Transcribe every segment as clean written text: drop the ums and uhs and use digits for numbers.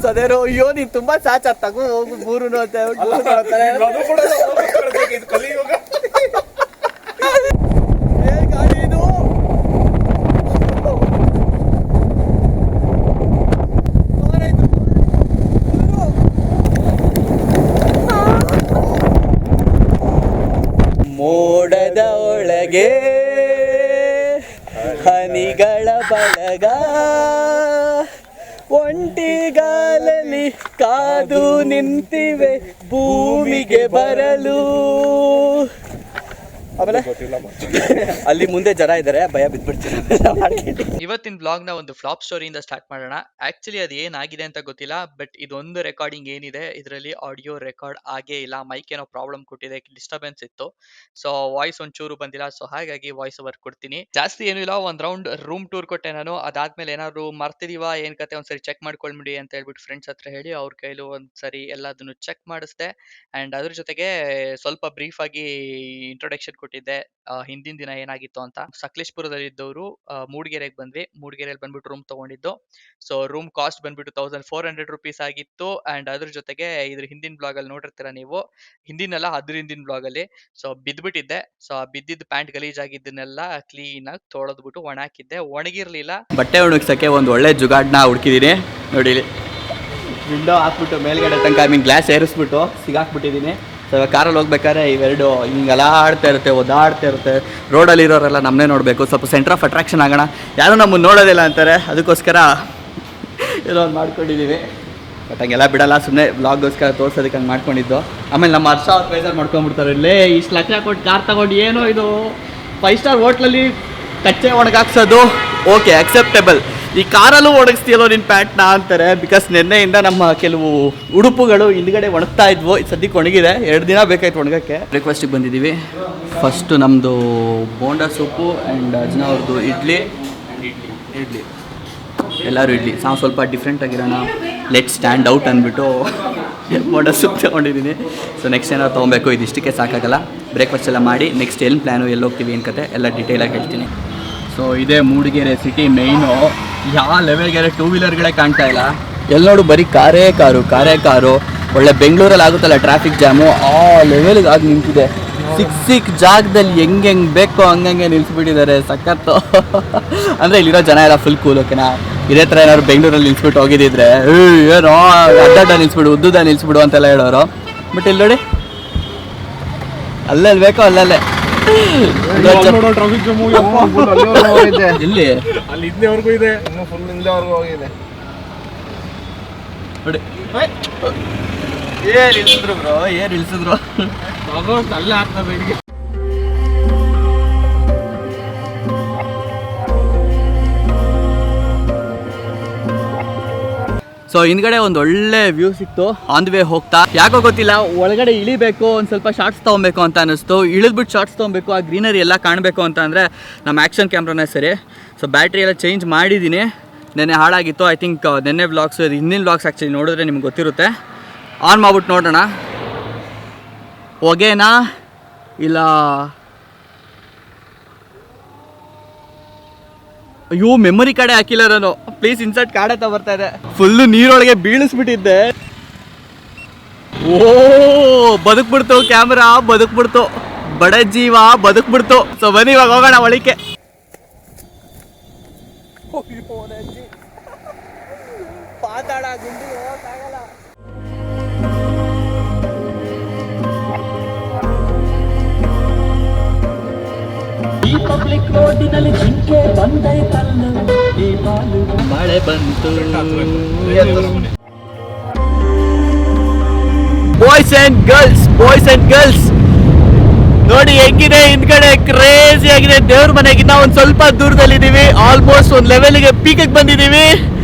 ಸದೇರೋ ಅಯ್ಯೋ ನೀನ್ ತುಂಬಾ ಸಾಚ ತಗೋ ಹೋಗು ಮೂರು ಅಂತ ಗಾಡಿ ಇದು ಮೋಡದ ಒಳಗೆ ಹನಿಗಳ ಬಳಗ ಒಂಟಿಗಾಲಲ್ಲಿ ಕಾದು ನಿಂತಿವೆ ಭೂಮಿಗೆ ಬರಲು. ಆಮೇಲೆ ಅಲ್ಲಿ ಮುಂದೆ ಜನ ಇದ್ದಾರೆ, ಭಯ ಬಿದ್ಬಿಡ್ತಾರೆ. ಇವತ್ತಿನ ಬ್ಲಾಗ್ ನ ಒಂದು ಫ್ಲಾಪ್ ಸ್ಟೋರಿಯಿಂದ ಸ್ಟಾರ್ಟ್ ಮಾಡೋಣ. ಆಕ್ಚುಲಿ ಅದು ಏನಾಗಿದೆ ಅಂತ ಗೊತ್ತಿಲ್ಲ, ಬಟ್ ಇದೊಂದು ರೆಕಾರ್ಡಿಂಗ್ ಏನಿದೆ ಇದರಲ್ಲಿ ಆಡಿಯೋ ರೆಕಾರ್ಡ್ ಆಗೇ ಇಲ್ಲ. ಮೈಕ್ ಏನೋ ಪ್ರಾಬ್ಲಮ್ ಕೊಟ್ಟಿದೆ, ಡಿಸ್ಟರ್ಬೆನ್ಸ್ ಇತ್ತು, ಸೊ ವಾಯ್ಸ್ ಒಂಚೂರು ಬಂದಿಲ್ಲ. ಸೊ ಹಾಗಾಗಿ ವಾಯ್ಸ್ ಓವರ್ ಕೊಡ್ತೀನಿ. ಜಾಸ್ತಿ ಏನೂ ಇಲ್ಲ, ಒಂದ್ ರೌಂಡ್ ರೂಮ್ ಟೂರ್ ಕೊಟ್ಟೆ ನಾನು. ಅದಾದ್ಮೇಲೆ ಏನಾದ್ರು ಮರ್ತಿದೀವಾ ಏನ್ ಕತೆ ಒಂದ್ಸರಿ ಚೆಕ್ ಮಾಡ್ಕೊಳ್ಬಿಡಿ ಅಂತ ಹೇಳ್ಬಿಟ್ಟು ಫ್ರೆಂಡ್ಸ್ ಹತ್ರ ಹೇಳಿ ಅವ್ರ ಕೈಲೂ ಒಂದ್ಸರಿ ಎಲ್ಲದನ್ನು ಚೆಕ್ ಮಾಡಿಸ್ದೆ. ಅಂಡ್ ಅದ್ರ ಜೊತೆಗೆ ಸ್ವಲ್ಪ ಬ್ರೀಫ್ ಆಗಿ ಇಂಟ್ರೊಡಕ್ಷನ್ ಕೊಟ್ಟಿದ್ದೆ ಹಿಂದಿನ ದಿನ ಏನಾಗಿತ್ತು ಅಂತ. ಸಕಲೇಶ್ಪುರದಲ್ಲಿ ಇದ್ದವರು ಮೂಡಿಗೆರೆಗೆ ಬಂದ್ವಿ. ಮೂಡಿಗೆರೆಯಲ್ಲಿ ಬಂದ್ಬಿಟ್ಟು ರೂಮ್ ತಗೊಂಡಿದ್ದು. ಸೊ ರೂಮ್ ಕಾಸ್ಟ್ ಬಂದ್ಬಿಟ್ಟು 1400 rupees ಆಗಿತ್ತು. ಅಂಡ್ ಅದ್ರ ಜೊತೆಗೆ ಇದ್ರ ಹಿಂದಿನ ಬ್ಲಾಗ್ ಅಲ್ಲಿ ನೋಡಿರ್ತೀರಾ ನೀವು, ಹಿಂದಿನಲ್ಲ ಅದ್ರ ಹಿಂದಿನ ಬ್ಲಾಗ್ ಅಲ್ಲಿ. ಸೊ ಬಿದ್ಬಿಟ್ಟಿದ್ದೆ. ಸೊ ಬಿದ್ದಿದ್ದ ಪ್ಯಾಂಟ್ ಗಲೀಜಾಗಿದ್ದನ್ನೆಲ್ಲ ಕ್ಲೀನ್ ಆಗಿ ತೊಳೆದ್ಬಿಟ್ಟು ಒಣ ಹಾಕಿದ್ದೆ. ಒಣಗಿರ್ಲಿಲ್ಲ. ಬಟ್ಟೆ ಒಣಗಿಸಕ್ಕೆ ಒಂದು ಒಳ್ಳೆ ಜುಗಾಡ್ನ ಹುಡುಕಿದೀನಿ ನೋಡಿ. ವಿಂಡೋ ಹಾಕ್ಬಿಟ್ಟು ಮೇಲ್ಗಡೆ ತನಕ ಗ್ಲಾಸ್ ಏರಿಸ್ಬಿಟ್ಟು ಸಿಗಾಕ್ಬಿಟ್ಟಿದ್ದೀನಿ. ಸೊ ಕಾರಲ್ಲಿ ಹೋಗ್ಬೇಕಾದ್ರೆ ಇವೆರಡು ಹಿಂಗೆ ಅಲಾಡ್ತಾ ಇರುತ್ತೆ, ಒದಾಡ್ತಾ ಇರುತ್ತೆ. ರೋಡಲ್ಲಿ ಇರೋರೆಲ್ಲ ನಮ್ಮನ್ನೇ ನೋಡಬೇಕು, ಸ್ವಲ್ಪ ಸೆಂಟರ್ ಆಫ್ ಅಟ್ರಾಕ್ಷನ್ ಆಗೋಣ. ಯಾರೂ ನಮ್ಮನ್ನು ನೋಡೋದಿಲ್ಲ ಅಂತಾರೆ, ಅದಕ್ಕೋಸ್ಕರ ಏನೋ ಒಂದು ಮಾಡ್ಕೊಂಡಿದ್ದೀವಿ. ಬಟ್ ಹಂಗೆಲ್ಲ ಬಿಡಲ್ಲ, ಸುಮ್ಮನೆ ಬ್ಲಾಗ್ಗೋಸ್ಕರ ತೋರ್ಸೋದಕ್ಕೆ ಹಂಗೆ ಮಾಡ್ಕೊಂಡಿದ್ದು. ಆಮೇಲೆ ನಮ್ಮ ಹರ್ಷ ಅವ್ರು ಬೇಜಾರು ಮಾಡ್ಕೊಂಡ್ಬಿಡ್ತಾರೆ, ಇಲ್ಲೇ ಇಷ್ಟು ಲಕ್ಷ ಕೊಟ್ಟು ಕಾರ್ ತಗೊಂಡು ಏನೋ ಇದು 5 star ಹೋಟ್ಲಲ್ಲಿ ಕಚ್ಚೆ ಒಣಗಾಕ್ಸೋದು ಓಕೆ ಅಕ್ಸೆಪ್ಟೇಬಲ್, ಈ ಕಾರಲ್ಲೂ ಒಣಗಿಸ್ತೀಯಲ್ಲೋ ನಿನ್ನ ಪ್ಯಾಂಟ್ನ ಅಂತಾರೆ. ಬಿಕಾಸ್ ನಿನ್ನೆಯಿಂದ ನಮ್ಮ ಕೆಲವು ಉಡುಪುಗಳು ಹಿಂದ್ಗಡೆ ಒಣಗ್ತಾ ಇದ್ವು. ಸದ್ಯಕ್ಕೆ ಒಣಗಿದೆ, 2 ದಿನ ಬೇಕಾಯ್ತು ಒಣಗಕ್ಕೆ. ಬ್ರೇಕ್ಫಾಸ್ಟಿಗೆ ಬಂದಿದ್ದೀವಿ. ಫಸ್ಟು ನಮ್ಮದು ಬೋಂಡಾ ಸೂಪು ಆ್ಯಂಡ್ ಅಜ್ನ ಅವ್ರದ್ದು ಇಡ್ಲಿ ಎಲ್ಲರೂ ಇಡ್ಲಿ. ನಾವು ಸ್ವಲ್ಪ ಡಿಫ್ರೆಂಟ್ ಆಗಿರೋಣ, ಲೆಟ್ ಸ್ಟ್ಯಾಂಡ್ ಔಟ್ ಅಂದ್ಬಿಟ್ಟು ಬೋಂಡಾ ಸೂಪ್ ತೊಗೊಂಡಿದ್ದೀನಿ. ಸೊ ನೆಕ್ಸ್ಟ್ ಏನಾದ್ರು ತೊಗೊಬೇಕು, ಇದಿಷ್ಟಕ್ಕೆ ಸಾಕಾಗಲ್ಲ. ಬ್ರೇಕ್ಫಾಸ್ಟ್ ಎಲ್ಲ ಮಾಡಿ ನೆಕ್ಸ್ಟ್ ಎಲ್ಲಿ ಪ್ಲ್ಯಾನು, ಎಲ್ಲಿ ಹೋಗ್ತೀವಿ ಏನು ಕತೆ ಎಲ್ಲ ಡೀಟೇಲಾಗಿ ಹೇಳ್ತೀನಿ. ಸೊ ಇದೇ ಮೂಡಿಗೆರೆ ಸಿಟಿ ಮೇಯ್ನು. ಯಾವ ಲೆವೆಲ್ಗೆರೆ 2 ವೀಲರ್ಗಳೇ ಕಾಣ್ತಾ ಇಲ್ಲ. ಎಲ್ಲಿ ನೋಡು ಬರೀ ಕಾರೇ ಕಾರು. ಒಳ್ಳೆ ಬೆಂಗಳೂರಲ್ಲಿ ಆಗುತ್ತಲ್ಲ ಟ್ರಾಫಿಕ್ ಜಾಮು, ಆ ಲೆವೆಲ್ಗೆ ಆಗಿ ನಿಂತಿದೆ. ಸಿಕ್ ಜಾಗದಲ್ಲಿ ಹೆಂಗೆ ಬೇಕೋ ಹಂಗಂಗೆ ನಿಲ್ಸ್ಬಿಟ್ಟಿದ್ದಾರೆ. ಸಖತ್ತು ಅಂದರೆ ಇಲ್ಲಿರೋ ಜನ ಎಲ್ಲ ಫುಲ್ ಕೂಲ್. ಓಕೆನಾ, ಇದೇ ಥರ ಏನಾದ್ರು ಬೆಂಗಳೂರಲ್ಲಿ ನಿಲ್ಸ್ಬಿಟ್ಟು ಹೋಗಿದ್ದಿದ್ರೆ ಏನೋ ಅಡ್ಡ ನಿಲ್ಸ್ಬಿಡು, ಉದ್ದುದ ನಿಲ್ಸ್ಬಿಡು ಅಂತೆಲ್ಲ ಹೇಳೋರು. ಬಟ್ ಇಲ್ಲಿ ನೋಡಿ, ಅಲ್ಲೆಲ್ಲಿ ಬೇಕೋ ಅಲ್ಲಲ್ಲೇ. ಟ್ರಾಫಿಕ್ ಜಾಮು ಇಲ್ಲಿ ಅಲ್ಲಿ ಇಲ್ಲಿವರೆಗೂ ಇದೆ, ಇನ್ನು ಫುಲ್ ಇಲ್ಲಿವರೆಗೂ ಹೋಗಿದೆ ನೋಡಿ. ಏನ್ ಇಳಿಸಿದ್ರು ಅಲ್ಲೇ ಆಗ್ತದೆ ಬೆಳಿಗ್ಗೆ. ಸೊ ಹಿಂದ್ಗಡೆ ಒಂದು ಒಳ್ಳೆ ವ್ಯೂ ಸಿಕ್ತು ಆನ್ ದಿ ವೇ ಹೋಗ್ತಾ. ಯಾಕೋ ಗೊತ್ತಿಲ್ಲ, ಒಳಗಡೆ ಇಳಿಬೇಕು, ಒಂದು ಸ್ವಲ್ಪ ಶಾರ್ಟ್ಸ್ ತೊಗೊಬೇಕು ಅಂತ ಅನ್ನಿಸ್ತು. ಇಳಿದ್ಬಿಟ್ಟು ಶಾರ್ಟ್ಸ್ ತೊಗೊಬೇಕು, ಆ ಗ್ರೀನರಿ ಎಲ್ಲ ಕಾಣಬೇಕು ಅಂತ ಅಂದರೆ ನಮ್ಮ ಆ್ಯಕ್ಷನ್ ಕ್ಯಾಮ್ರಾನೇ ಸರಿ. ಸೊ ಬ್ಯಾಟ್ರಿ ಎಲ್ಲ ಚೇಂಜ್ ಮಾಡಿದ್ದೀನಿ, ನೆನ್ನೆ ಹಾಳಾಗಿತ್ತು. ಐ ಥಿಂಕ್ ನೆನ್ನೆ ವ್ಲಾಗ್ಸ್, ಹಿಂದಿನ ವ್ಲಾಗ್ಸ್ ಆ್ಯಕ್ಚುಲಿ ನೋಡಿದ್ರೆ ನಿಮ್ಗೆ ಗೊತ್ತಿರುತ್ತೆ. ಆನ್ ಮಾಡ್ಬಿಟ್ಟು ನೋಡೋಣ, ಹೊಗೆನಾ ಇಲ್ಲ. ಅಯ್ಯೋ ಮೆಮೊರಿ ಕಾರ್ಡೇ ಹಾಕಿಲ್ಲ ನಾನು, ಪ್ಲೀಸ್ ಇನ್ಸರ್ಟ್ ಕಾರ್ಡ್ ಅಂತ ಬರ್ತಾ ಇದೆ. ಫುಲ್ಲು ನೀರೊಳಗೆ ಬೀಳಿಸ್ಬಿಟ್ಟಿದ್ದೆ. ಓ ಬದುಕ್ಬಿಡ್ತು ಕ್ಯಾಮ್ರಾ, ಬದುಕ್ಬಿಡ್ತು, ಬಡ ಜೀವ ಬದುಕ್ಬಿಡ್ತು. ಸೊ ಬನ್ನಿ ಇವಾಗ ಹೋಗೋಣ ಒಳಕ್ಕೆ. ಪಾತಾಳ ಗುಂಡಿ ಹೋಗಕ್ಕಾಗಲ್ಲ. ಈ ಪಬ್ಲಿಕ್ ರೋಡಿನಲ್ಲಿ ಜಿಂಕೆ ಬಂದೈತಲ್ಲ, ಈ ಹಾಲು ಮಳೆ ಬಂತು. ಬಾಯ್ಸ್ ಅಂಡ್ ಗರ್ಲ್ಸ್ ನೋಡಿ ಹೆಂಗಿದೆ ಹಿಂದ್ಗಡೆ, ಕ್ರೇಜಿ ಆಗಿದೆ. ದೇವ್ರ ಮನೆಗಿನ್ನ ಒಂದು ಸ್ವಲ್ಪ ದೂರದಲ್ಲಿದ್ದೀವಿ, ಆಲ್ಮೋಸ್ಟ್ ಒಂದು ಲೆವೆಲ್ಗೆ ಪೀಕಿಗೆ ಬಂದಿದ್ದೀವಿ.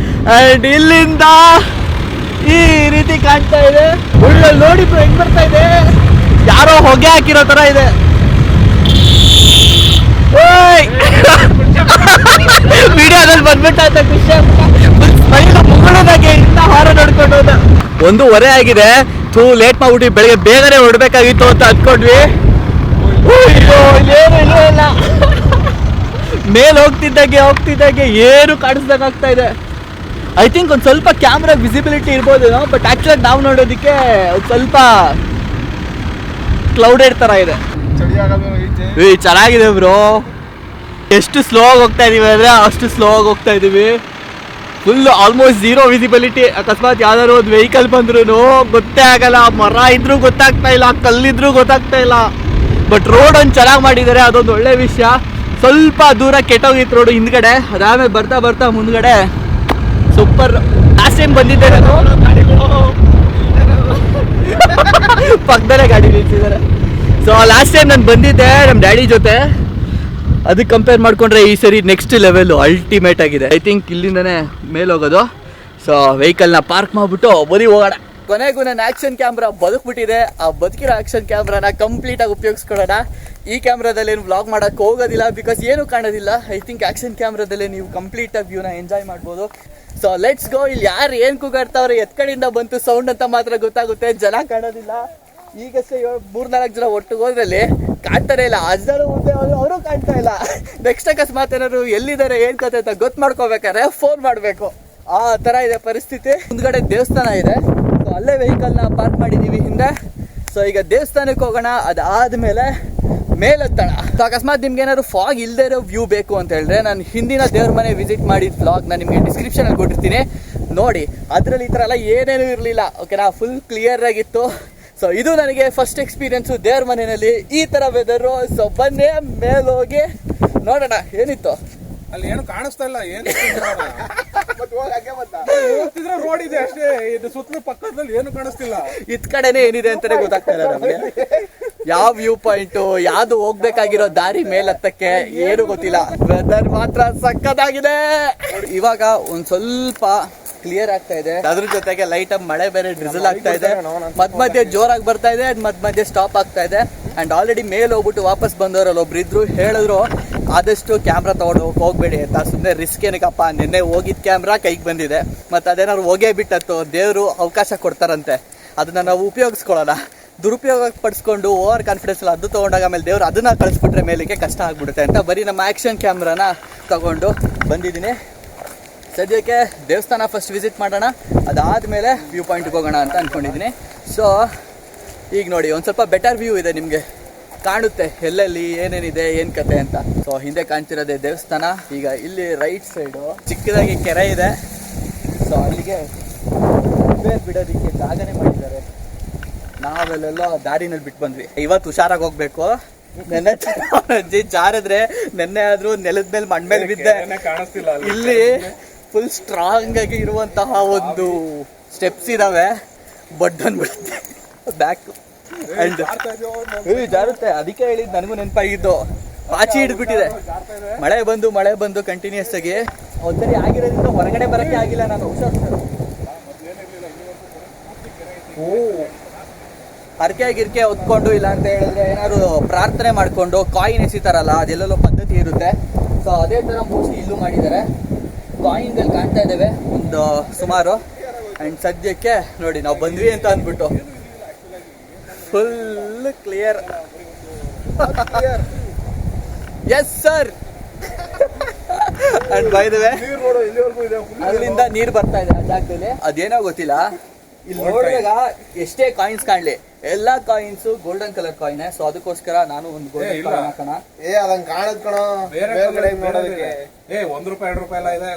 ಅಂಡ್ ಇಲ್ಲಿಂದ ಈ ರೀತಿ ಕಾಣ್ತಾ ಇದೆ. ಒಳ್ಳೆ ನೋಡಿ ಹೆಂಗ್ ಬರ್ತಾ ಇದೆ, ಯಾರೋ ಹೊಗೆ ಹಾಕಿರೋ ತರ ಇದೆ. ವಿಡಿಯೋದಲ್ಲಿ ಬಂದ್ಬಿಟ್ಟ ಅಂತ ಖುಷಿ ಮುಗುಳದಾಗೆ ಇಂದ ಹಾರ ನೋಡ್ಕೊಂಡು ಹೋದ. 1:15 ಆಗಿದೆ. ಲೇಟ್ ಮಾಡ್ಬಿಟ್ಟು ಬೆಳಗ್ಗೆ ಬೇಗನೆ ಹೊರಡ್ಬೇಕಾಗಿತ್ತು ಅಂತ ಅಂದ್ಕೊಂಡ್ವಿ. ಏನು ಇಲ್ಲ, ಮೇಲೆ ಹೋಗ್ತಿದ್ದಾಗೆ ಏನು ಕಾಣಿಸ್ದಂಗಾಗ್ತಾ ಇದೆ. ಐ ಥಿಂಕ್ ಒಂದು ಸ್ವಲ್ಪ ಕ್ಯಾಮ್ರಾ ವಿಸಿಬಿಲಿಟಿ ಇರ್ಬೋದೇನೋ, ಬಟ್ ಆ್ಯಕ್ಚುಲಾಗಿ ನಾವು ನೋಡೋದಕ್ಕೆ ಒಂದು ಸ್ವಲ್ಪ ಕ್ಲೌಡೆಡ್ ಥರ ಇದೆ. ಚೆನ್ನಾಗಿದೆ ಬ್ರೋ. ಎಷ್ಟು ಸ್ಲೋ ಆಗಿ ಹೋಗ್ತಾ ಇದೀವಿ ಅಂದರೆ ಅಷ್ಟು ಸ್ಲೋ ಆಗಿ ಹೋಗ್ತಾ ಇದ್ದೀವಿ. Full almost zero visibility. ಅಕಸ್ಮಾತ್ ಯಾವ್ದಾದ್ರು ಒಂದು ವೆಹಿಕಲ್ ಬಂದ್ರೂ ಗೊತ್ತೇ ಆಗಲ್ಲ, ಮರ ಇದ್ರೂ ಗೊತ್ತಾಗ್ತಾ ಇಲ್ಲ, ಕಲ್ಲಿದ್ರೂ ಗೊತ್ತಾಗ್ತಾ ಇಲ್ಲ. ಬಟ್ ರೋಡ್ ಒಂದು ಚೆನ್ನಾಗಿ ಮಾಡಿದ್ದಾರೆ, ಅದೊಂದು ಒಳ್ಳೆ ವಿಷಯ. ಸ್ವಲ್ಪ ದೂರ ಕೆಟ್ಟೋಗಿತ್ತು ರೋಡು ಹಿಂದ್ಗಡೆ, ಅದಾದ್ಮೇಲೆ ಬರ್ತಾ ಬರ್ತಾ ಮುಂದ್ಗಡೆ ಸೂಪರ್. ಲಾಸ್ಟ್ ಟೈಮ್ ಬಂದಿದ್ದೆ ನಾನು, ಪಕ್ಕದಲ್ಲೇ ಗಾಡಿ ನಿಲ್ಸಿದ್ದಾರೆ. ಸೊ ಲಾಸ್ಟ್ ಟೈಮ್ ನಾನು ಬಂದಿದ್ದೆ ನಮ್ಮ ಡ್ಯಾಡಿ ಜೊತೆ, ಅದಕ್ಕೆ ಕಂಪೇರ್ ಮಾಡಿಕೊಂಡ್ರೆ ಈ ಸರಿ ನೆಕ್ಸ್ಟ್ ಲೆವೆಲ್ ಅಲ್ಟಿಮೇಟ್ ಆಗಿದೆ. ಐ ಥಿಂಕ್ ಇಲ್ಲಿಂದನೇ ಮೇಲೆ ಹೋಗೋದು. ಸೊ ವೆಹಿಕಲ್ನ ಪಾರ್ಕ್ ಮಾಡಿಬಿಟ್ಟು ಬರೀ ಹೋಗೋಣ. ಕೊನೆಗೂ ನನ್ನ ಆ್ಯಕ್ಷನ್ ಕ್ಯಾಮ್ರಾ ಬದುಕ್ಬಿಟ್ಟಿದೆ. ಆ ಬದುಕಿರೋ ಆ್ಯಕ್ಷನ್ ಕ್ಯಾಮ್ರಾನ ಕಂಪ್ಲೀಟಾಗಿ ಉಪಯೋಗಿಸ್ಕೊಳ್ಳೋಣ. ಈ ಕ್ಯಾಮ್ರಾದಲ್ಲಿ ಏನು ವ್ಲಾಗ್ ಮಾಡೋಕ್ಕೆ ಹೋಗೋದಿಲ್ಲ, ಬಿಕಾಸ್ ಏನೂ ಕಾಣೋದಿಲ್ಲ. ಐ ಥಿಂಕ್ ಆ್ಯಕ್ಷನ್ ಕ್ಯಾಮ್ರಾದಲ್ಲೇ ನೀವು ಕಂಪ್ಲೀಟಾಗಿ ವ್ಯೂನ ಎಂಜಾಯ್ ಮಾಡ್ಬೋದು. So let's go. ಇಲ್ಲಿ ಯಾರು ಏನು ಕೂಗಾಡ್ತಾವ್ರೆ, ಎತ್ಕಡೆಯಿಂದ ಬಂತು ಸೌಂಡ್ ಅಂತ ಮಾತ್ರ ಗೊತ್ತಾಗುತ್ತೆ, ಜನ ಕಾಣೋದಿಲ್ಲ. ಈಗಷ್ಟೇ 3-4 ಜನ ಒಟ್ಟಿಗೆ ಹೋದ್ರಲ್ಲಿ ಕಾಣ್ತಾನೆ ಇಲ್ಲ. ಅಜ್ಜರು ಮುಂದೆ ಅವರು ಕಾಣ್ತಾ ಇಲ್ಲ. ನೆಕ್ಸ್ಟ್ ಅಕಸ್ಮಾತ್ ಏನಾದ್ರು ಎಲ್ಲಿದ್ದಾರೆ ಏನು ಕತೆ ಅಂತ ಗೊತ್ತು ಮಾಡ್ಕೋಬೇಕಾದ್ರೆ ಫೋನ್ ಮಾಡಬೇಕು. ಆ ಥರ ಇದೆ ಪರಿಸ್ಥಿತಿ. ಮುಂದ್ಗಡೆ ದೇವಸ್ಥಾನ ಇದೆ, ಸೊ ಅಲ್ಲೇ ವೆಹಿಕಲ್ನ ಪಾರ್ಕ್ ಮಾಡಿದ್ದೀವಿ ಹಿಂದೆ. ಸೊ ಈಗ ದೇವಸ್ಥಾನಕ್ಕೆ ಹೋಗೋಣ, ಅದಾದಮೇಲೆ ಮೇಲೆತ್ತೋಣ. ಸೊ ಅಕಸ್ಮಾತ್ ನಿಮ್ಗೆ ಏನಾದ್ರು ಫಾಗ್ ಇಲ್ಲದೆ ಇರೋ ವ್ಯೂ ಬೇಕು ಅಂತ ಹೇಳಿದ್ರೆ, ನಾನು ಹಿಂದಿನ ದೇವ್ರ ಮನೆ ವಿಸಿಟ್ ಮಾಡಿದ ವ್ಲಾಗ್ ನಾನು ನಿಮಗೆ ಡಿಸ್ಕ್ರಿಪ್ಷನಲ್ಲಿ ಕೊಟ್ಟಿರ್ತೀನಿ, ನೋಡಿ. ಅದರಲ್ಲಿ ಈ ಥರ ಎಲ್ಲ ಏನೇನೂ ಇರಲಿಲ್ಲ, ಓಕೆನಾ, ಫುಲ್ ಕ್ಲಿಯರ್ ಆಗಿತ್ತು. ಸೊ ಇದು ನನಗೆ ಫಸ್ಟ್ ಎಕ್ಸ್ಪೀರಿಯನ್ಸು ದೇವ್ರ ಮನೆಯಲ್ಲಿ ಈ ಥರ ವೆದರು. ಸೊ ಬನ್ನಿ ಮೇಲೋಗಿ ನೋಡೋಣ ಏನಿತ್ತು ಅಲ್ಲಿ. ಏನು ಕಾಣಿಸ್ತಾ ಇಲ್ಲ, ಏನು ರೋಡ್ ಇದೆ ಅಷ್ಟೇ, ಇದು ಸುತ್ತಲೂ ಪಕ್ಕದಲ್ಲಿ ಏನು ಕಾಣಿಸ್ತಿಲ್ಲ. ಇತ್ ಕಡೆನೇ ಏನಿದೆ ಅಂತಾನೆ ಗೊತ್ತಾಗ್ತಾ ಇಲ್ಲ ನಮಗೆ. ಯಾವ ವ್ಯೂ ಪಾಯಿಂಟು, ಯಾವ್ದು ಹೋಗ್ಬೇಕಾಗಿರೋ ದಾರಿ ಮೇಲತ್ತಕ್ಕೆ ಏನು ಗೊತ್ತಿಲ್ಲ. ವೆದರ್ ಮಾತ್ರ ಸಕ್ಕತ್ತಾಗಿದೆ. ಇವಾಗ ಒಂದ್ ಸ್ವಲ್ಪ ಕ್ಲಿಯರ್ ಆಗ್ತಾ ಇದೆ, ಅದ್ರ ಜೊತೆಗೆ ಲೈಟ್ ಆಗಿ ಮಳೆ ಬೇರೆ ಡ್ರಿಸಲ್ ಆಗ್ತಾ ಇದೆ. ಮಧ್ಯ ಜೋರಾಗಿ ಬರ್ತಾ ಇದೆ, ಮಧ್ಯ ಸ್ಟಾಪ್ ಆಗ್ತಾ ಇದೆ. ಅಂಡ್ ಆಲ್ರೆಡಿ ಮೇಲೆ ಹೋಗ್ಬಿಟ್ಟು ವಾಪಸ್ ಬಂದವರಲ್ಲಿ ಒಬ್ರು ಇದ್ರು, ಹೇಳಿದ್ರು ಆದಷ್ಟು ಕ್ಯಾಮ್ರಾ ತಗೊಂಡು ಹೋಗ್ಬೇಡಿ ಅಂತ. ಸುಮ್ಮನೆ ರಿಸ್ಕ್ ಏನಕ್ಕಪ್ಪ, ನಿನ್ನೆ ಹೋಗಿದ್ ಕ್ಯಾಮ್ರಾ ಕೈಗೆ ಬಂದಿದೆ, ಮತ್ತೆ ಅದೇನಾದ್ರು ಹೋಗೇ ಬಿಟ್ಟತ್ತು, ದೇವರು ಅವಕಾಶ ಕೊಡ್ತಾರಂತೆ, ಅದನ್ನ ನಾವು ಉಪಯೋಗಿಸ್ಕೊಳ್ಳೋಣ. ದುರುಪಯೋಗ ಪಡಿಸ್ಕೊಂಡು ಓವರ್ ಕಾನ್ಫಿಡೆನ್ಸ್ ಅದು ತೊಗೊಂಡಾಗ ಆಮೇಲೆ ದೇವ್ರು ಅದನ್ನ ಕಳಿಸ್ಬಿಟ್ರೆ ಮೇಲಿಗೆ ಕಷ್ಟ ಆಗ್ಬಿಡುತ್ತೆ ಅಂತ ಬರೀ ನಮ್ಮ ಆ್ಯಕ್ಷನ್ ಕ್ಯಾಮ್ರಾನ ತಗೊಂಡು ಬಂದಿದ್ದೀನಿ. ಸದ್ಯಕ್ಕೆ ದೇವಸ್ಥಾನ ಫಸ್ಟ್ ವಿಸಿಟ್ ಮಾಡೋಣ, ಅದಾದಮೇಲೆ ವ್ಯೂ ಪಾಯಿಂಟ್ಗೆ ಹೋಗೋಣ ಅಂತ ಅಂದ್ಕೊಂಡಿದ್ದೀನಿ. ಸೊ ಈಗ ನೋಡಿ ಒಂದು ಸ್ವಲ್ಪ ಬೆಟರ್ ವ್ಯೂ ಇದೆ, ನಿಮಗೆ ಕಾಣುತ್ತೆ ಎಲ್ಲೆಲ್ಲಿ ಏನೇನಿದೆ ಏನು ಕತೆ ಅಂತ. ಸೊ ಹಿಂದೆ ಕಾಣ್ತಿರೋದೇ ದೇವಸ್ಥಾನ. ಈಗ ಇಲ್ಲಿ ರೈಟ್ ಸೈಡು ಚಿಕ್ಕದಾಗಿ ಕೆರೆ ಇದೆ. ಸೊ ಅಲ್ಲಿಗೆ ಬಿಡೋದಕ್ಕೆ ಜಾಗನೇ ಮಾಡಿದ್ದಾರೆ. ನಾವೆಲ್ಲೆಲ್ಲ ದಾರಿನಲ್ಲಿ ಬಿಟ್ಟು ಬಂದ್ವಿ. ಇವತ್ತು ಹುಷಾರಾಗಿ ಹೋಗ್ಬೇಕು. ನೆನ್ನೆ ಅಜ್ಜಿ ಜಾರಿದ್ರೆ ನೆನ್ನೆ ಆದ್ರೂ ನೆಲದ ಮೇಲೆ ಮಣ್ಣ ಮೇಲೆ ಬಿದ್ದೆ. ಇಲ್ಲಿ ಫುಲ್ ಸ್ಟ್ರಾಂಗ್ ಆಗಿ ಇರುವಂತಹ ಒಂದು ಸ್ಟೆಪ್ಸ್ ಇದಾವೆ, ಬಡ್ ಅಂದ್ಬಿಡುತ್ತೆ ಬ್ಯಾಕ್ ಅಂಡ್ ಜಾರುತ್ತೆ. ಅದಕ್ಕೆ ಹೇಳಿದ್ ನನಗೂ ನೆನಪಾಗಿದ್ದು, ಪಾಚಿ ಹಿಡಿದ್ಬಿಟ್ಟಿದೆ. ಮಳೆ ಬಂದು ಕಂಟಿನ್ಯೂಸ್ ಆಗಿ ಒಂದ್ಸರಿ ಆಗಿರೋದ್ರಿಂದ ಹೊರಗಡೆ ಬರಕ್ಕೆ ಆಗಿಲ್ಲ ನಾನು. ಹರಕೆ ಗಿರ್ಕೆ ಹೊತ್ಕೊಂಡು, ಇಲ್ಲ ಅಂತ ಹೇಳಿದ್ರೆ ಏನಾದ್ರು ಪ್ರಾರ್ಥನೆ ಮಾಡ್ಕೊಂಡು ಕಾಯಿನ್ ಎಸಿತಾರಲ್ಲ, ಅದೆಲ್ಲೋ ಪದ್ಧತಿ ಇರುತ್ತೆ. ಸೊ ಅದೇ ಥರ ಮೋಸ್ಟ್ಲಿ ಇಲ್ಲೂ ಮಾಡಿದ್ದಾರೆ. ಕಾಯಿನ್ಗಳು ಕಾಣ್ತಾ ಇದ್ದೇವೆ ಒಂದು ಸುಮಾರು. ಆ್ಯಂಡ್ ಸದ್ಯಕ್ಕೆ ನೋಡಿ ನಾವು ಬಂದ್ವಿ ಅಂತ ಅಂದ್ಬಿಟ್ಟು full clear. Yes sir. And by the way ಅಲ್ಲಿಂದ ನೀರು ಬರ್ತಾ ಇದೆ ಆ ಜಾಗದಲ್ಲಿ. ಅದೇನೋ ಗೊತ್ತಿಲ್ಲ, ಇಲ್ಲಿ ನೋಡಿದಾಗ ಎಷ್ಟೇ ಕಾಯಿನ್ಸ್ ಕಾಣ್ಲಿ ಎಲ್ಲಾ coins golden colour coin. So ಅದಕ್ಕೋಸ್ಕರ ನಾನು ಒಂದು ಗೋಲ್ಡನ್ ಕಾಯಿನ್ ಹಾಕೋಣ. ₹1 ಎಲ್ಲ ಇದೆ.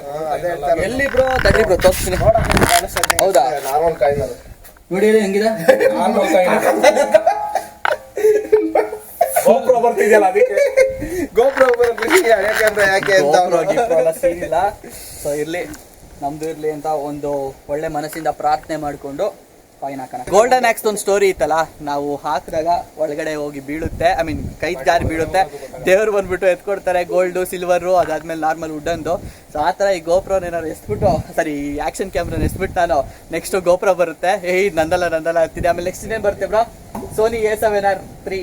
ಎಲ್ಲಿ ಬ್ರೋ? ತಡ್ರಿ ಬ್ರೋ ತೋರಿಸ್ತೀನಿ. ಹೌದಾ? ನೋಡಿ ಹೆಂಗಿದೆ ಗೋಪ್ರೋ ಬರ್ತಿದೆಯಲ್ಲ, ಅದಕ್ಕೆ ಗೋಪ್ರೋ ಸೀನಿಲ್ಲ. ಸೊ ಇರ್ಲಿ, ನಮ್ದು ಇರ್ಲಿ ಅಂತ ಒಂದು ಒಳ್ಳೆ ಮನಸ್ಸಿಂದ ಪ್ರಾರ್ಥನೆ ಮಾಡಿಕೊಂಡು ಕಾಯಿನ್ ಹಾಕೋಣ. ಗೋಲ್ಡನ್ ಆಕ್ಸ್ ಒಂದು ಸ್ಟೋರಿ ಇತ್ತಲ್ಲ, ನಾವು ಹಾಕಿದಾಗ ಒಳಗಡೆ ಹೋಗಿ ಬೀಳುತ್ತೆ, ಐ ಮೀನ್ ಕೈ ಜಾರಿ ಬೀಳುತ್ತೆ, ದೇವ್ರು ಬಂದ್ಬಿಟ್ಟು ಎತ್ಕೊಡ್ತಾರೆ ಗೋಲ್ಡು ಸಿಲ್ವರು, ಅದಾದ್ಮೇಲೆ ನಾರ್ಮಲ್ ವುಡ್ಡಂದು. ಸೊ ಆ ಥರ ಈ ಗೋಪ್ರೋನ ಏನಾದ್ರು ಎಸ್ಬಿಟ್ಟು, ಸರಿ ಈ ಆಕ್ಷನ್ ಕ್ಯಾಮ್ರಾನ ಎಸ್ಬಿಟ್ಟು ನಾನು ನೆಕ್ಸ್ಟ್ ಗೋಪ್ರೋ ಬರುತ್ತೆ. ನಂದಲ್ಲ ಆಗ್ತಿದೆ. ಆಮೇಲೆ ನೆಕ್ಸ್ಟ್ ಇನ್ನೇನು ಬರುತ್ತೆ ಬ್ರೋ? Sony A7R3.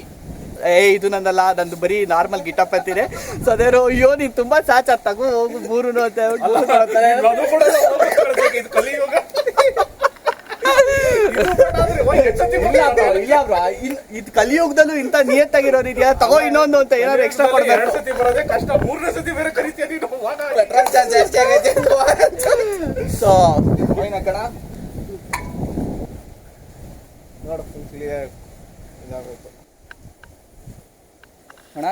ಇದು ನಂದಲ್ಲ, ನಂದು ಬರೀ ನಾರ್ಮಲ್ ಗಿಟಪ್ ಅಂತೀನಿ. ಸೊ ಅದೇನು ಅಯ್ಯೋ ನೀನು ತುಂಬಾ ಸಾಚ ತಗೋ ಹೋಗು ಮೂರುನು ಅಂತ ಇಲ್ಲ ಬ್ರೋ, ಇದು ಕಲಿಯುಗದಲ್ಲೂ ಇಂಥ ನಿಯತ್ತಾಗಿರೋರು ಇದೆಯಾ, ತಗೋ ಇನ್ನೊಂದು ಅಂತ ಏನಾದ್ರು ಎಕ್ಸ್ಟ್ರಾ ಕೊಡ್ತಾರೆ. 2 ಸತಿ ಬರೋದೇ ಕಷ್ಟ, 3ನೇ ಸತಿ ಬೇರೆ ಕರಿತೀಯ ನೀನು. ಪೆಟ್ರೋಲ್ ಚಾರ್ಜ್ ಜಾಸ್ತಿ ಆಗೈತೆ. ಸೊ ಕಣ ನೋಡು ಫುಲ್ ಕ್ಲಿಯರ್ ಇದಾಗಬೇಕು ಅಣ್ಣ.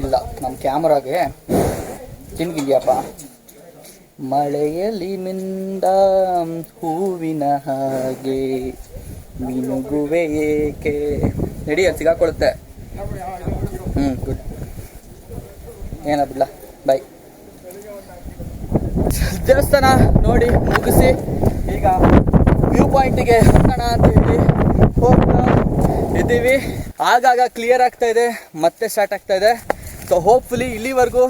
ಇಲ್ಲ ನಮ್ಮ ಕ್ಯಾಮ್ರಾಗೆ ತಿನ್ಗಿದ್ಯಪ್ಪ. ಮಳೆಯಲ್ಲಿ ಮಿಂದ ಹೂವಿನ ಹಾಗೆ ಮಿನುಗುವೆ ಏಕೆ. ನಡಿ ಅದು ಸಿಗಾಕೊಳ್ಳುತ್ತೆ. ಗುಡ್. ಏನ ಬಿಡ್ಲ, ಬಾಯ್. ದೇವಸ್ಥಾನ ನೋಡಿ ಮುಗಿಸಿ ಈಗ ವ್ಯೂ ಪಾಯಿಂಟಿಗೆ ಹೋಗೋಣ ಅಂತ ಹೇಳಿ ಹೋಗ್ತಾ ಇದ್ದೀವಿ. ಆಗಾಗ ಕ್ಲಿಯರ್ ಆಗ್ತಾ ಇದೆ, ಮತ್ತೆ ಸ್ಟಾರ್ಟ್ ಆಗ್ತಾ ಇದೆ. ಸೊ ಹೋಪ್ಫುಲಿ ಇಲ್ಲಿವರೆಗೂ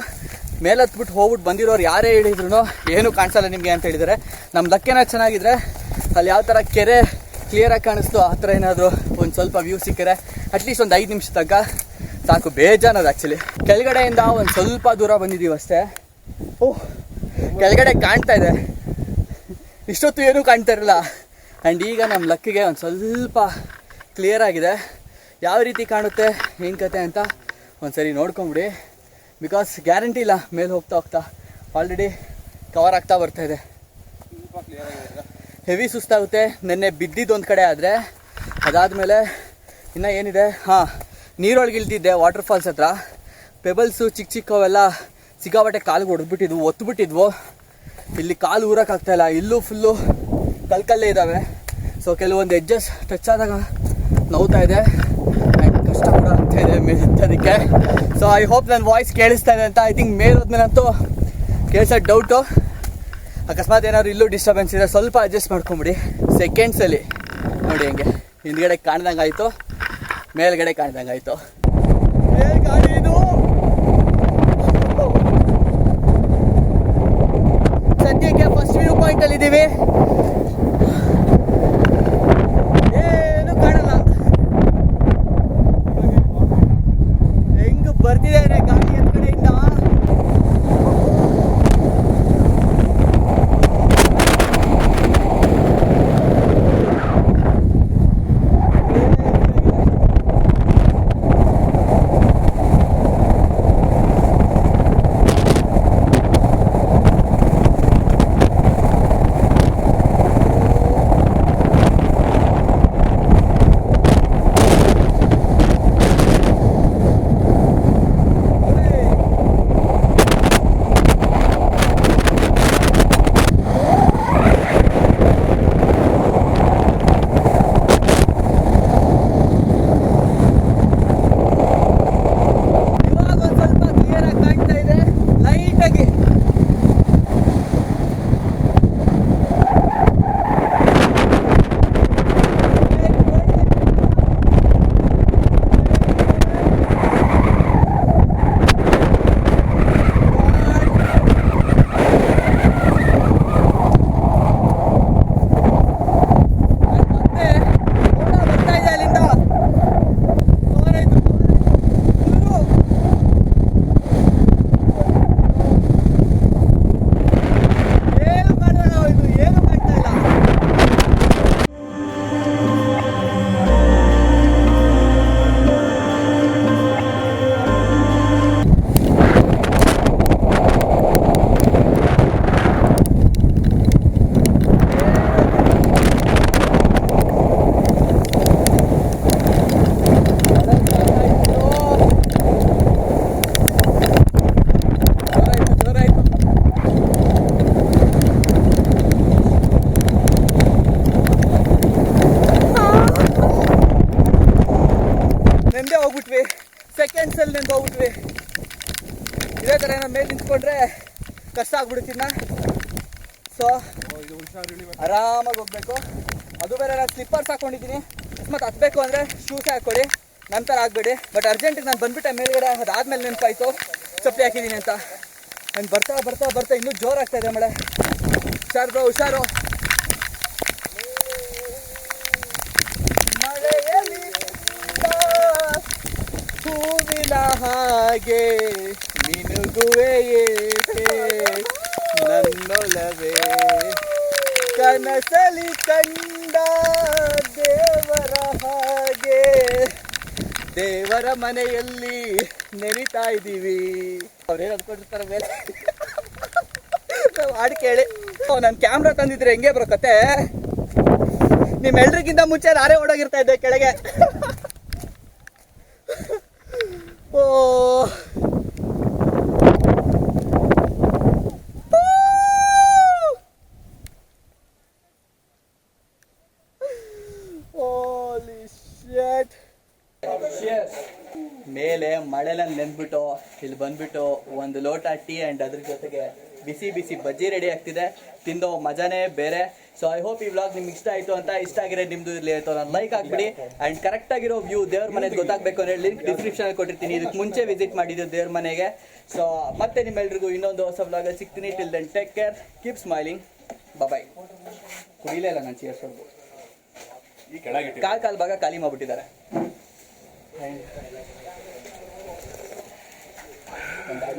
ಮೇಲೆ ಹತ್ಬಿಟ್ಟು ಹೋಗ್ಬಿಟ್ಟು ಬಂದಿರೋರು ಯಾರೇ ಹೇಳಿದ್ರು ಏನೂ ಕಾಣಿಸಲ್ಲ ನಿಮಗೆ ಅಂತ ಹೇಳಿದರೆ, ನಮ್ಮ ಲಕ್ಕೇನ ಚೆನ್ನಾಗಿದ್ರೆ ಅಲ್ಲಿ ಯಾವ ಥರ ಕೆರೆ ಕ್ಲಿಯರಾಗಿ ಕಾಣಿಸ್ತು ಆ ಥರ ಏನಾದರೂ ಒಂದು ಸ್ವಲ್ಪ ವ್ಯೂ ಸಿಕ್ಕರೆ ಅಟ್ಲೀಸ್ಟ್ ಒಂದು 5 ನಿಮಿಷ ತನಕ ಸಾಕು. ಬೇಜಾನದು ಆ್ಯಕ್ಚುಲಿ. ಕೆಳಗಡೆಯಿಂದ ಒಂದು ಸ್ವಲ್ಪ ದೂರ ಬಂದಿದ್ದೀವಿ ಅಷ್ಟೇ. ಓಹ್, ಕೆಳಗಡೆ ಕಾಣ್ತಾ ಇದೆ, ಇಷ್ಟೊತ್ತು ಏನೂ ಕಾಣ್ತಾ ಇರಲಿಲ್ಲ. ಆ್ಯಂಡ್ ಈಗ ನಮ್ಮ ಲಕ್ಕಿಗೆ ಒಂದು ಸ್ವಲ್ಪ ಕ್ಲಿಯರ್ ಆಗಿದೆ. ಯಾವ ರೀತಿ ಕಾಣುತ್ತೆ ಏನು ಕತೆ ಅಂತ ಒಂದು ಸರಿ ನೋಡ್ಕೊಂಬಿಡಿ. ಬಿಕಾಸ್ ಗ್ಯಾರಂಟಿ ಇಲ್ಲ, ಮೇಲೆ ಹೋಗ್ತಾ ಹೋಗ್ತಾ ಆಲ್ರೆಡಿ ಕವರ್ ಆಗ್ತಾ ಬರ್ತಾಯಿದೆ. ಹೆವಿ ಸುಸ್ತಾಗುತ್ತೆ. ನೆನ್ನೆ ಬಿದ್ದಿದ್ದು ಒಂದು ಕಡೆ ಆದರೆ ಅದಾದಮೇಲೆ ಇನ್ನೂ ಏನಿದೆ, ನೀರೊಳಗೆ ಇಳ್ದಿದ್ದೆ ವಾಟರ್ ಫಾಲ್ಸ್ ಹತ್ರ. ಪೆಬಲ್ಸು ಚಿಕ್ಕ ಚಿಕ್ಕವೆಲ್ಲ ಸಿಕ್ಕಾಪಟ್ಟೆ ಕಾಲಿಗೆ ಹೊಡೆದ್ಬಿಟ್ಟಿದ್ವು, ಒತ್ತುಬಿಟ್ಟಿದ್ವು. ಇಲ್ಲಿ ಕಾಲು ಊರೋಕ್ಕಾಗ್ತಾಯಿಲ್ಲ, ಇಲ್ಲೂ ಫುಲ್ಲು ಕಲ್ಕಲ್ಲೇ ಇದ್ದಾವೆ. ಸೊ ಕೆಲವೊಂದು ಎಡ್ಜಸ್ ಟಚ್ ಆದಾಗ ನೋವ್ತಾ ಇದೆ ಆ್ಯಂಡ್ ಕಷ್ಟ ಕೂಡ ಆಗ್ತಾ ಇದೆ ಮೇಲೆ ಹತ್ತೋದಕ್ಕೆ. ಸೊ ಐ ಹೋಪ್ ನನ್ನ ವಾಯ್ಸ್ ಕೇಳಿಸ್ತಾ ಇದೆ ಅಂತ. ಐ ಥಿಂಕ್ ಮೇಲೆ ಹೋದ್ಮೇಲಂತೂ ಕೇಳಿಸೋದು ಡೌಟು. ಅಕಸ್ಮಾತ್ ಏನಾದ್ರು ಇಲ್ಲೂ ಡಿಸ್ಟರ್ಬೆನ್ಸ್ ಇದೆ ಸ್ವಲ್ಪ ಅಡ್ಜಸ್ಟ್ ಮಾಡ್ಕೊಂಬಿಡಿ. ಸೆಕೆಂಡ್ಸಲ್ಲಿ ನೋಡಿ ಹೆಂಗೆ ಹಿಂದ್ಗಡೆ ಕಾಣ್ದಂಗೆ ಆಯಿತು, ಮೇಲ್ಗಡೆ ಕಾಣ್ದಂಗೆ ಆಯಿತು. ಗಾಡಿ ಇದು ಸದ್ಯಕ್ಕೆ ಫಸ್ಟ್ ವ್ಯೂ ಪಾಯಿಂಟಲ್ಲಿ ಇದ್ದೀವಿ. ಏನು ಕಾಣಲ್ಲ, ಹೆಂಗೆ ಬರ್ತಿದ್ದಾರೆ ಗಾಡಿ ಎತ್ಕಡೆಯಿಂದ. ಹೋಗ್ಬಿಟ್ವಿ, ಸೆಕೆಂಡ್ಸಲ್ಲಿ ನೆಂದು ಹೋಗ್ಬಿಟ್ವಿ. ಇದೇ ಥರ ಏನೋ ಮೇಲೆ ನಿಂತ್ಕೊಂಡ್ರೆ ಕಷ್ಟ ಆಗ್ಬಿಡುತ್ತಿನ್ನ. ಸೊ ಆರಾಮಾಗಿ ಹೋಗ್ಬೇಕು. ಅದು ಬೇರೆ ನಾನು ಸ್ಲಿಪ್ಪರ್ಸ್ ಹಾಕೊಂಡಿದ್ದೀನಿ. ಅಕಸ್ಮಾತ್ ಹತ್ತಬೇಕು ಅಂದರೆ ಶೂಸೇ ಹಾಕ್ಕೊಳ್ಳಿ, ನಂತರ ಆಗಬೇಡಿ. ಬಟ್ ಅರ್ಜೆಂಟಿಗೆ ನಾನು ಬಂದುಬಿಟ್ಟೆ ಮೇಲ್ಗಡೆ, ಅದಾದಮೇಲೆ ನೆನಪಾಯಿತು ಚಪ್ಪಲಿ ಹಾಕಿದ್ದೀನಿ ಅಂತ. ನಾನು ಬರ್ತಾ ಬರ್ತಾ ಬರ್ತಾ ಇನ್ನೂ ಜೋರಾಗ್ತಾ ಇದೆ ಮಳೆ. ಹುಷಾರು ಹುಷಾರು. ನೀರಿನ ಹಾಗೆ ಮಿನುಗುವೆ ಏಕೆ ನನ್ನೊಲವೇ ಕನಸಲಿ ಕಂಡ ದೇವರ ಹಾಗೆ ದೇವರ ಮನೆಯಲ್ಲಿ ನೆನಿತಾ ಇದ್ದೀವಿ. ಅವ್ರೇನು ಅಂದ್ಕೊಂಡಿರ್ತಾರೆ ಮೇಲೆ ಹಾಡು ಕೇಳಿ. ನಾನು ಕ್ಯಾಮ್ರಾ ತಂದಿದ್ರೆ ಹೆಂಗೆ ಬರೋ ಕತೆ, ನಿಮ್ಮೆಲ್ರಿಗಿಂತ ಮುಂಚೆ ನಾನೇ ಓಡೋಗಿರ್ತಾ ಇದ್ದೆ ಕೆಳಗೆ. ಓ ಮೇಲೆ ಮಳೆಲ್ಲ ನೆನ್ಬಿಟ್ಟು ಇಲ್ಲಿ ಬಂದ್ಬಿಟ್ಟು ಒಂದು ಲೋಟ ಟೀ ಆ್ಯಂಡ್ ಅದ್ರ ಜೊತೆಗೆ ಬಿಸಿ ಬಿಸಿ ಬಜ್ಜಿ ರೆಡಿ ಆಗ್ತಿದೆ. ತಿಂದೋ ಮಜಾನೇ ಬೇರೆ. ಸೊ ಐ ಹೋಪ್ ಈ ವ್ಲಾಗ್ ನಿಮ್ಗೆ ಇಷ್ಟ ಆಯಿತು ಅಂತ. ಇಷ್ಟ ಆಗಿರೋ ನಿಮ್ಮದು ಇರಲಿ ಆಯಿತು ನಾನು ಲೈಕ್ ಹಾಕ್ಬಿಡಿ. ಆ್ಯಂಡ್ ಕರೆಕ್ಟಾಗಿರೋ ವ್ಯೂ ದೇವ್ರ ಮನೆದು ಗೊತ್ತಾಗಬೇಕು ಅಂದರೆ ಲಿಂಕ್ ಡಿಸ್ಕ್ರಿಪ್ಷನಲ್ಲಿ ಕೊಟ್ಟಿರ್ತೀನಿ. ಇದಕ್ಕೆ ಮುಂಚೆ ವಿಸಿಟ್ ಮಾಡಿದ್ದು ದೇವ್ರ ಮನೆಗೆ. ಸೊ ಮತ್ತೆ ನಿಮ್ಮೆಲ್ರಿಗೂ ಇನ್ನೊಂದು ಹೊಸ ವ್ಲಾಗಲ್ಲಿ ಸಿಗ್ತೀನಿ. Till then take care, keep smiling, bye. ಕುಡಿಲೇ ಇಲ್ಲ ನಾನು ಚೇರ್ಸ್ ಹೊಡ್ದು ಕಾಲ್ ಭಾಗ ಖಾಲಿ ಮಾಡಿಬಿಟ್ಟಿದ್ದಾರೆ.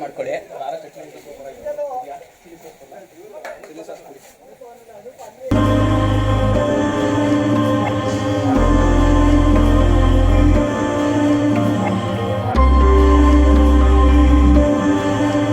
ಮಾಡ್ಕೊಳ್ಳಿ.